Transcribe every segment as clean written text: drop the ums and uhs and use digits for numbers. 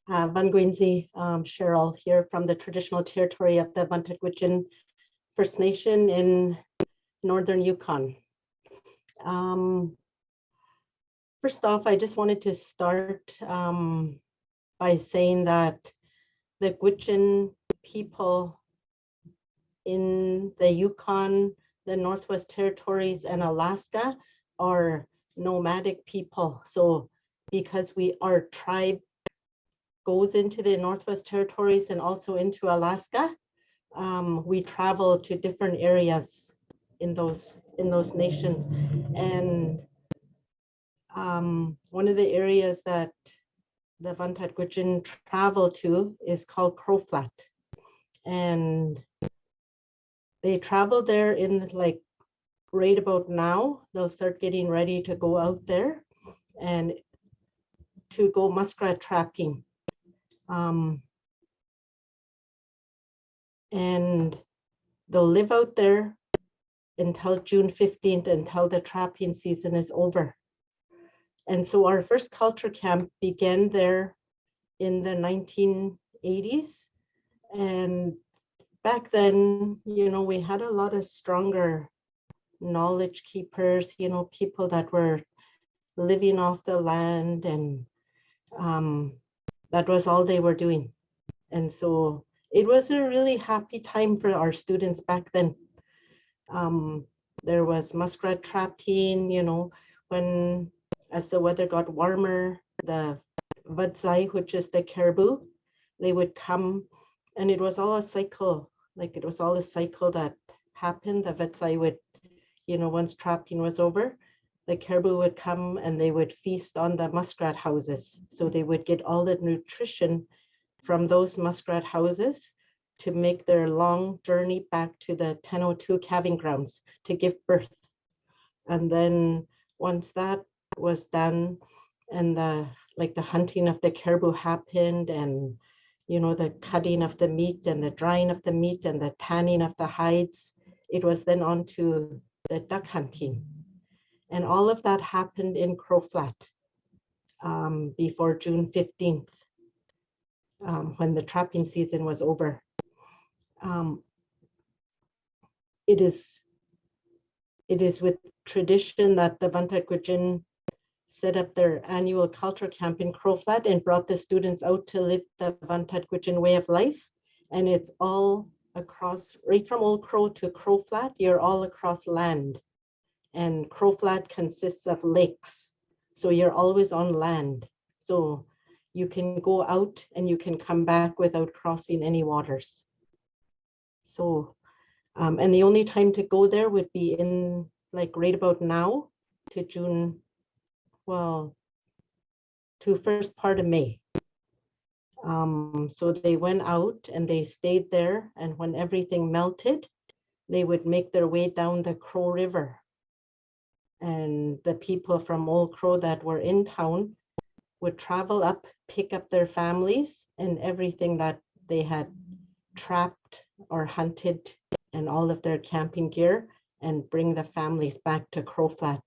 Vangwenzi Cheryl here from the traditional territory of the Vantakwitchin First Nation in northern Yukon. First off, I just wanted to start by saying that the Gwich'in people in the Yukon, the Northwest Territories, and Alaska are nomadic people. So because our tribe goes into the Northwest Territories and also into Alaska, we travel to different areas in those nations. And one of the areas that the Vantat Gwich'in travel to is called Crow Flat. And they travel there in like right about now. They'll start getting ready to go out there and to go muskrat trapping. And they'll live out there until June 15th, until the trapping season is over. And so our first culture camp began there in the 1980s. And back then, you know, we had a lot of stronger knowledge keepers, you know, people that were living off the land, and that was all they were doing. And so it was a really happy time for our students back then. There was muskrat trapping, you know, when as the weather got warmer, the Vadzai, which is the caribou, they would come, and it was all a cycle, like it was all a cycle that happened. The Vadzai would, you know, once trapping was over, the caribou would come and they would feast on the muskrat houses. So they would get all the nutrition from those muskrat houses to make their long journey back to the 1002 calving grounds to give birth. And then once that was done, and the hunting of the caribou happened, and you know, the cutting of the meat and the drying of the meat and the tanning of the hides, it was then on to the duck hunting. And all of that happened in Crow Flat before June 15th, when the trapping season was over. It is with tradition that the Vantat Gwich'in set up their annual culture camp in Crow Flat and brought the students out to live the Vantat Gwich'in way of life. And it's all across, right from Old Crow to Crow Flat, you're all across land. And Crow Flat consists of lakes. So you're always on land. So you can go out and you can come back without crossing any waters. So, and the only time to go there would be in like right about now to June, well, to first part of May. So they went out and they stayed there, and when everything melted, they would make their way down the Crow River. And the people from Old Crow that were in town would travel up, pick up their families and everything that they had trapped or hunted and all of their camping gear, and bring the families back to Crow Flat.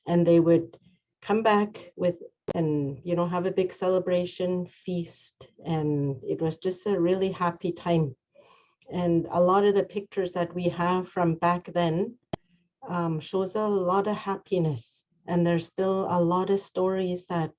And they would come back with, and you know, have a big celebration, feast, and it was just a really happy time. And a lot of the pictures that we have from back then shows a lot of happiness, and there's still a lot of stories that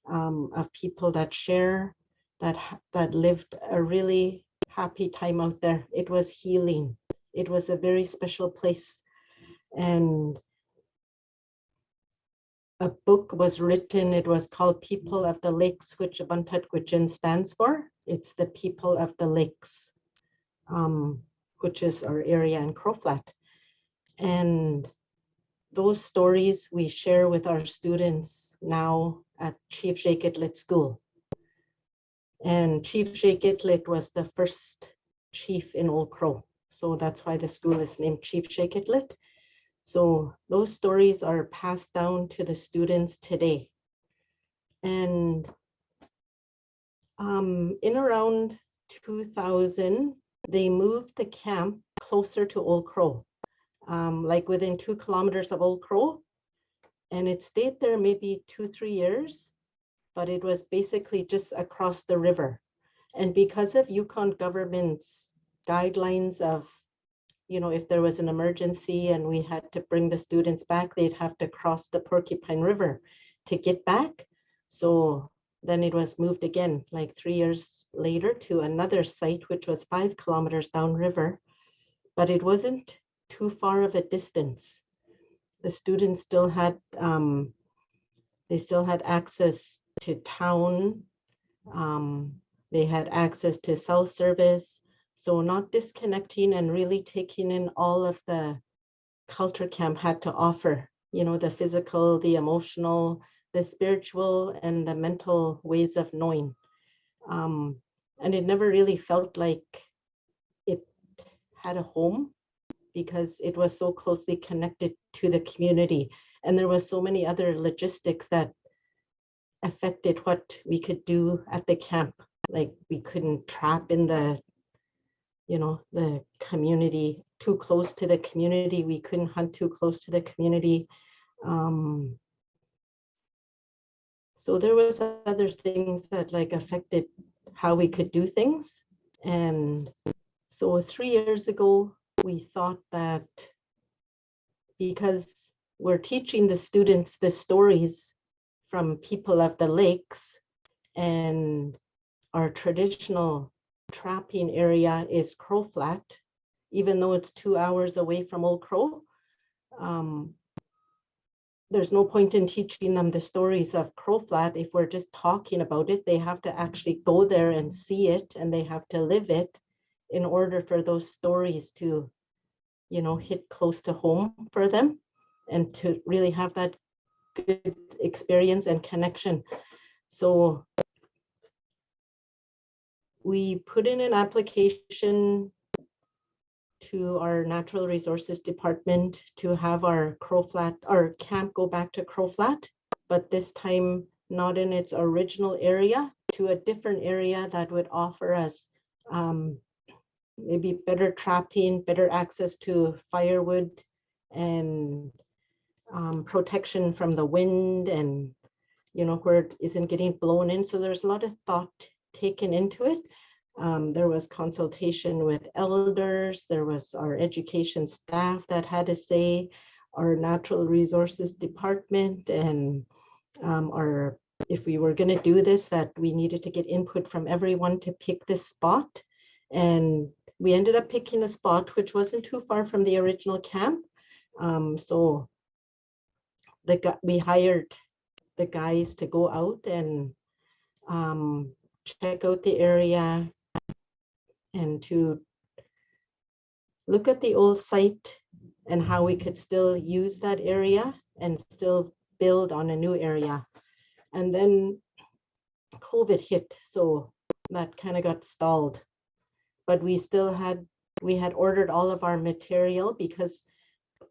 of people that share that lived a really happy time out there. It was healing. It was a very special place. And a book was written. It was called People of the Lakes, which Vantat Gwich'in stands for. It's the people of the lakes, which is our area in Crow Flat. And those stories we share with our students now at Chief Jay-Gitlit School. And Chief Jay-Gitlit was the first chief in Old Crow. So that's why the school is named Chief Jay-Gitlit. So those stories are passed down to the students today. And in around 2000, they moved the camp closer to Old Crow, like within 2 kilometers of Old Crow. And it stayed there maybe 2-3 years. but it was basically just across the river. And because of Yukon government's guidelines of, if there was an emergency and we had to bring the students back, they'd have to cross the Porcupine River to get back. So then it was moved again, like 3 years later, to another site, which was 5 kilometers downriver, but it wasn't too far of a distance. The students still had, access to town. They had access to cell service. So not disconnecting and really taking in all of the culture camp had to offer, the physical, the emotional, the spiritual, and the mental ways of knowing. And it never really felt like it had a home because it was so closely connected to the community. And there was so many other logistics that affected what we could do at the camp. Like we couldn't trap in the community, too close to the community. We couldn't hunt too close to the community. So there was other things that like affected how we could do things. And so 3 years ago, we thought that because we're teaching the students the stories from people of the lakes, and our traditional trapping area is Crow Flat, even though it's 2 hours away from Old Crow. There's no point in teaching them the stories of Crow Flat if we're just talking about it. They have to actually go there and see it, and they have to live it in order for those stories to, hit close to home for them and to really have that good experience and connection. So we put in an application to our natural resources department to have our camp go back to Crow Flat, but this time not in its original area, to a different area that would offer us maybe better trapping, better access to firewood, and protection from the wind, and where it isn't getting blown in. So there's a lot of thought taken into it. There was consultation with elders, there was our education staff that had a say, our natural resources department, and if we were going to do this, that we needed to get input from everyone to pick this spot. And we ended up picking a spot which wasn't too far from the original camp. So we hired the guys to go out and check out the area and to look at the old site and how we could still use that area and still build on a new area. And then COVID hit, so that kind of got stalled. But we had ordered all of our material because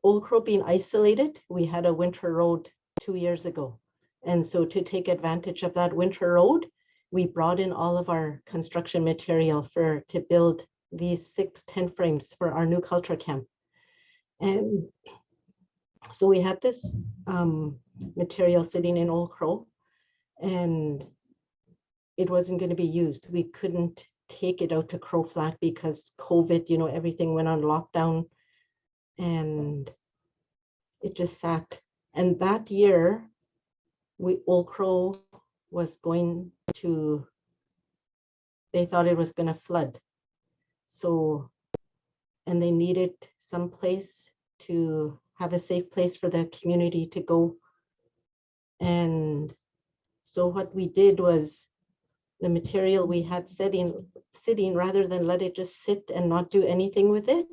Old Crow being isolated, we had a winter road 2 years ago. And so to take advantage of that winter road, we brought in all of our construction material to build these 6 tent frames for our new culture camp. And so we had this material sitting in Old Crow, and it wasn't going to be used. We couldn't take it out to Crow Flat because COVID, everything went on lockdown, and it just sat. And that year, Old Crow was going to, they thought it was going to flood. So, and they needed some place to have a safe place for the community to go. And so what we did was the material we had sitting, rather than let it just sit and not do anything with it,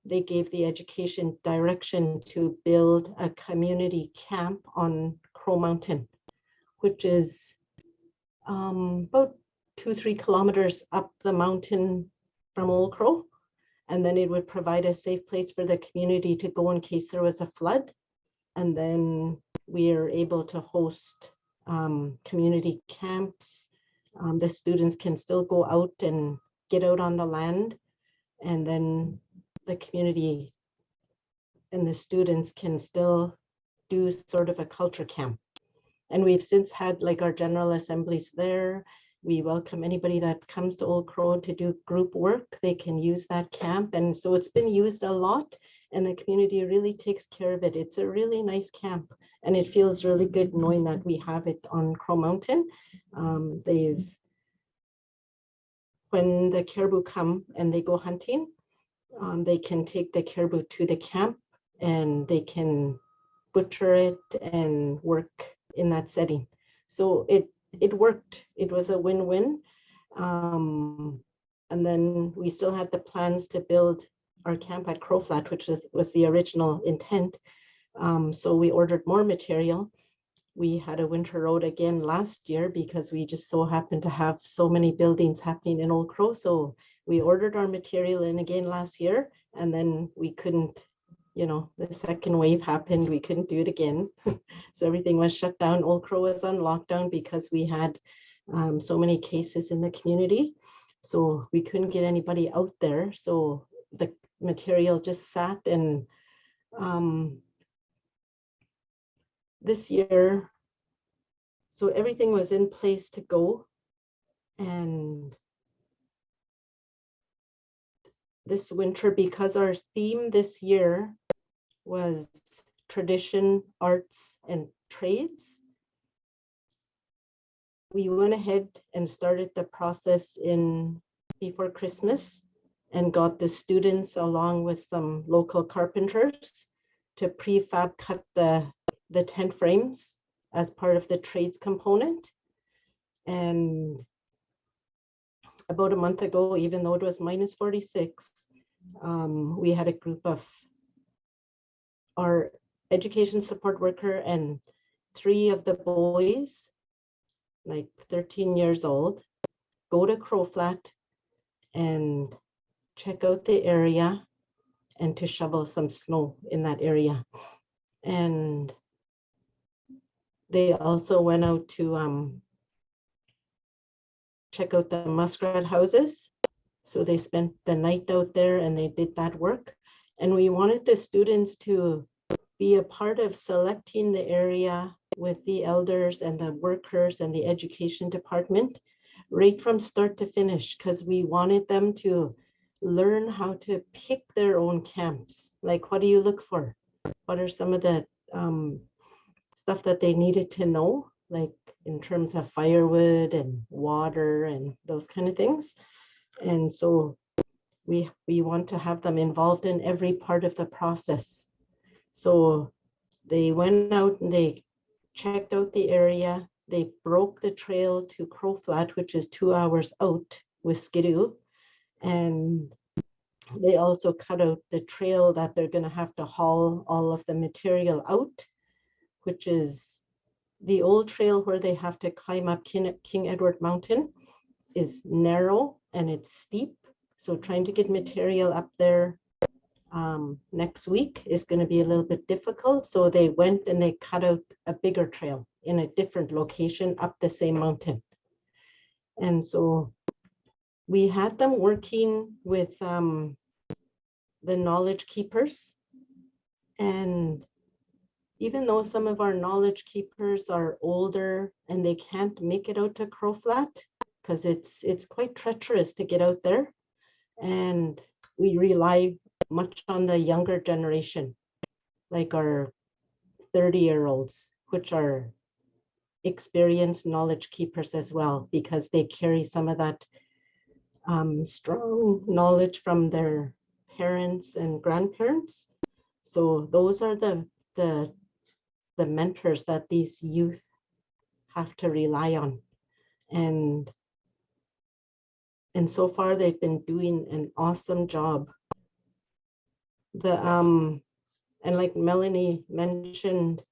they gave the education direction to build a community camp on Crow Mountain, which is about 2-3 kilometers up the mountain from Old Crow. And then it would provide a safe place for the community to go in case there was a flood. And then we are able to host community camps. The students can still go out and get out on the land, and then the community and the students can still do sort of a culture camp. And we've since had like our general assemblies there. We welcome anybody that comes to Old Crow to do group work. They can use that camp. And so it's been used a lot, and the community really takes care of it. It's a really nice camp, and it feels really good knowing that we have it on Crow Mountain. When the caribou come and they go hunting, they can take the caribou to the camp and they can butcher it and work in that setting. So it worked. It was a win-win. And then we still had the plans to build our camp at Crow Flat, which was the original intent. So we ordered more material. We had a winter road again last year because we just so happened to have so many buildings happening in Old Crow. So we ordered our material in again last year, and then we couldn't, the second wave happened, we couldn't do it again. So everything was shut down. Old Crow was on lockdown because we had so many cases in the community. So we couldn't get anybody out there. So the material just sat, and this year, so everything was in place to go. And this winter, because our theme this year was tradition, arts, and trades, we went ahead and started the process before Christmas and got the students along with some local carpenters to prefab cut the tent frames as part of the trades component. And about a month ago, even though it was minus 46, we had a group of our education support worker and 3 of the boys, like 13 years old, go to Crow Flat and check out the area and to shovel some snow in that area. And they also went out to check out the muskrat houses. So they spent the night out there and they did that work. And we wanted the students to be a part of selecting the area with the elders and the workers and the education department right from start to finish, because we wanted them to learn how to pick their own camps. Like, what do you look for? What are some of the stuff that they needed to know, like in terms of firewood and water and those kind of things? And so we want to have them involved in every part of the process. So they went out and they checked out the area. They broke the trail to Crow Flat, which is 2 hours out with Skidoo. And they also cut out the trail that they're going to have to haul all of the material out, which is the old trail where they have to climb up King Edward Mountain is narrow and it's steep. So trying to get material up there next week is going to be a little bit difficult. So they went and they cut out a bigger trail in a different location up the same mountain. And so we had them working with the knowledge keepers. And even though some of our knowledge keepers are older and they can't make it out to Crow Flat because it's quite treacherous to get out there, and we rely much on the younger generation, like our 30-year-olds, which are experienced knowledge keepers as well, because they carry some of that strong knowledge from their parents and grandparents. So those are the mentors that these youth have to rely on. And so far they've been doing an awesome job. And like Melanie mentioned,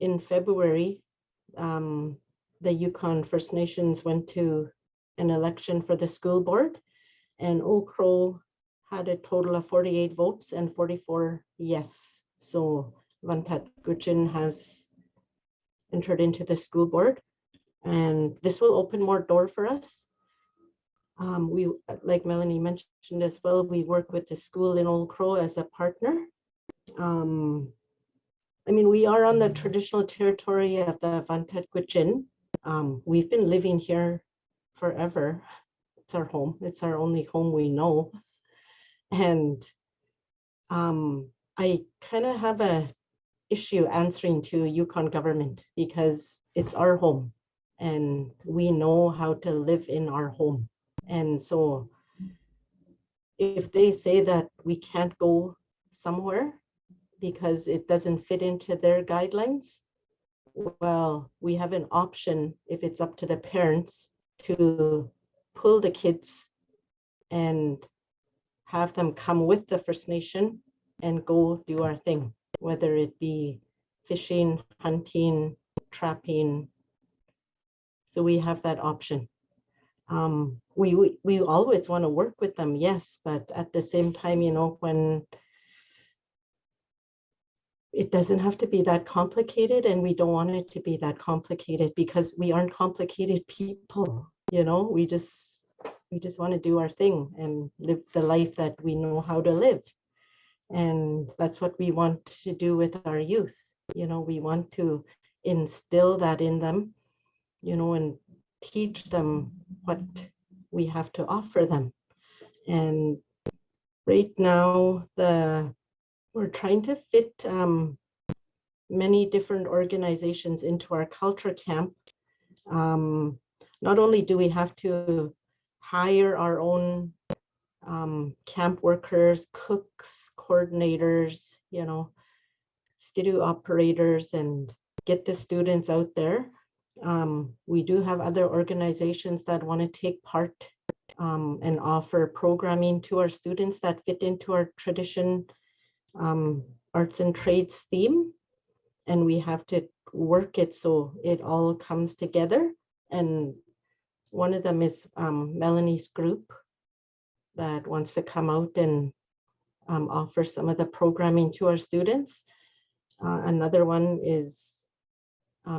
in February, the Yukon First Nations went to an election for the school board, and Old Crow had a total of 48 votes and 44 yes. So Vantat Gujin has entered into the school board, and this will open more door for us. We, like Melanie mentioned as well, we work with the school in Old Crow as a partner. I mean, we are on the traditional territory of the Vantat Gwich'in. We've been living here forever. It's our home. It's our only home we know. And I kind of have a issue answering to Yukon government because it's our home and we know how to live in our home. And so if they say that we can't go somewhere because it doesn't fit into their guidelines, well, we have an option if it's up to the parents to pull the kids and have them come with the First Nation and go do our thing, whether it be fishing, hunting, trapping. So we have that option. We always want to work with them, yes, but at the same time, you know, when it doesn't have to be that complicated, and we don't want it to be that complicated because we aren't complicated people, you know, we just want to do our thing and live the life that we know how to live. And that's what we want to do with our youth. You know, we want to instill that in them, you know, and teach them what we have to offer them. And right now, we're trying to fit many different organizations into our culture camp. Not only do we have to hire our own camp workers, cooks, coordinators, you know, skidoo operators, and get the students out there. We do have other organizations that want to take part and offer programming to our students that fit into our tradition arts and trades theme. And we have to work it so it all comes together. And one of them is Melanie's group that wants to come out and offer some of the programming to our students. Another one is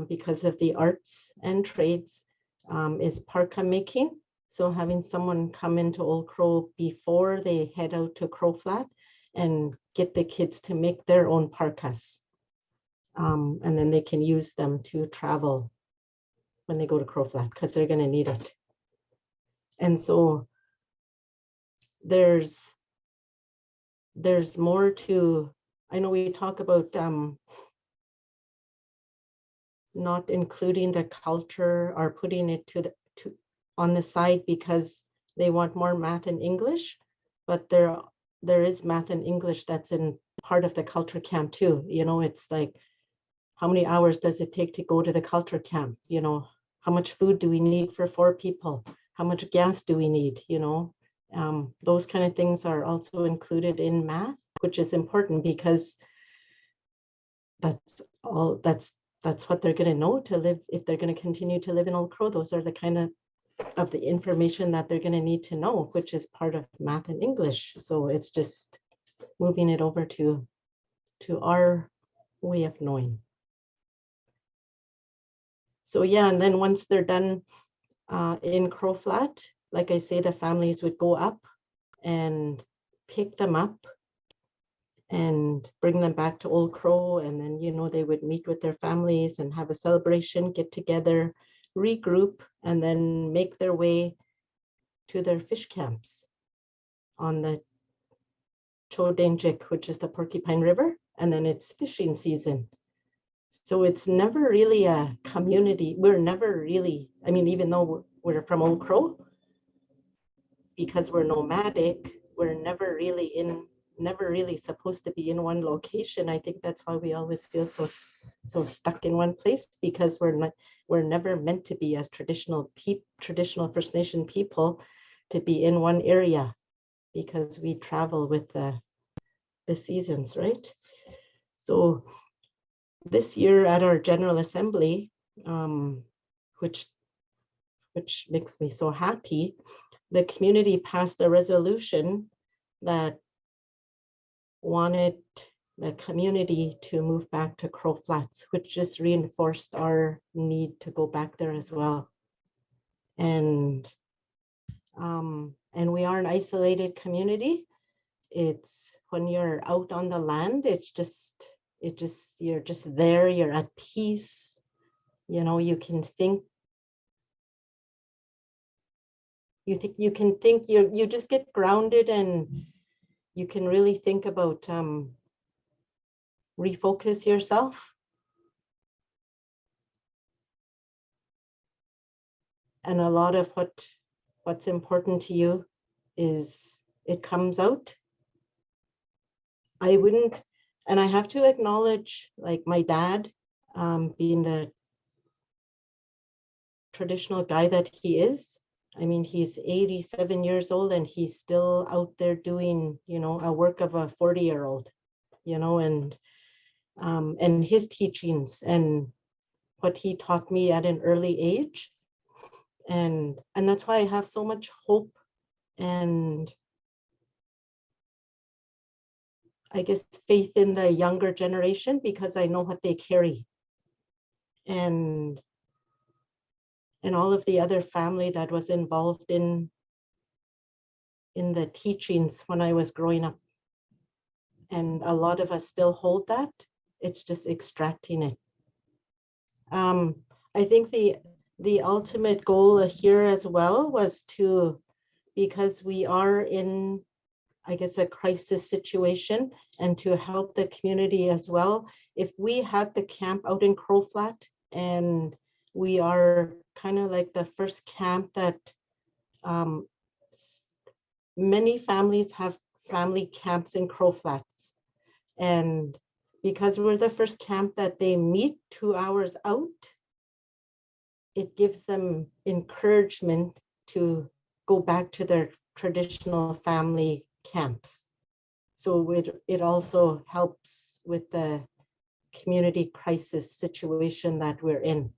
because of the arts and trades is parka making. So having someone come into Old Crow before they head out to Crow Flat and get the kids to make their own parkas. And then they can use them to travel when they go to Crow Flat because they're going to need it. And so there's more to, I know we talk about not including the culture or putting it on the side because they want more math and English, but there is math and English that's in part of the culture camp too. You know, it's like, how many hours does it take to go to the culture camp? You know, how much food do we need for 4 people? How much gas do we need? You know, those kind of things are also included in math, which is important because that's what they're going to know to live if they're going to continue to live in Old Crow. Those are the kind of the information that they're going to need to know, which is part of math and English. So it's just moving it over to our way of knowing. So yeah, and then once they're done in Crow Flat, like I say, the families would go up and pick them up and bring them back to Old Crow. And then, you know, they would meet with their families and have a celebration, get together, regroup, and then make their way to their fish camps on the Chodenjik, which is the Porcupine River. And then it's fishing season. So it's never really a community. We're never really, I mean, even though we're from Old Crow, because we're nomadic, we're never really supposed to be in one location. I think that's why we always feel so stuck in one place, because we're never meant to be as traditional First Nation people to be in one area, because we travel with the seasons, right? So this year at our General Assembly, which makes me so happy, the community passed a resolution that wanted the community to move back to Crow Flats, which just reinforced our need to go back there as well. And we are an isolated community. It's when you're out on the land, it's just, you're just there, you're at peace. You know, you can think, you just get grounded, and you can really think about refocus yourself. And a lot of what's important to you it comes out. I wouldn't, and I have to acknowledge, like my dad, being the traditional guy that he is. I mean, he's 87 years old and he's still out there doing, you know, a work of a 40-year-old, you know, and his teachings and what he taught me at an early age. And that's why I have so much hope and I guess faith in the younger generation, because I know what they carry. And all of the other family that was involved in the teachings when I was growing up. And a lot of us still hold that. It's just extracting it. I think the ultimate goal here as well was to, because we are in, I guess, a crisis situation, and to help the community as well. If we had the camp out in Crow Flat, and we are kind of like the first camp that many families have family camps in Crow Flats. And because we're the first camp that they meet 2 hours out, it gives them encouragement to go back to their traditional family camps. So it also helps with the community crisis situation that we're in,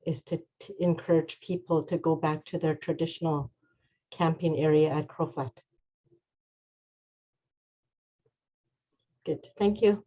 is to encourage people to go back to their traditional camping area at Crow Flat. Good, thank you.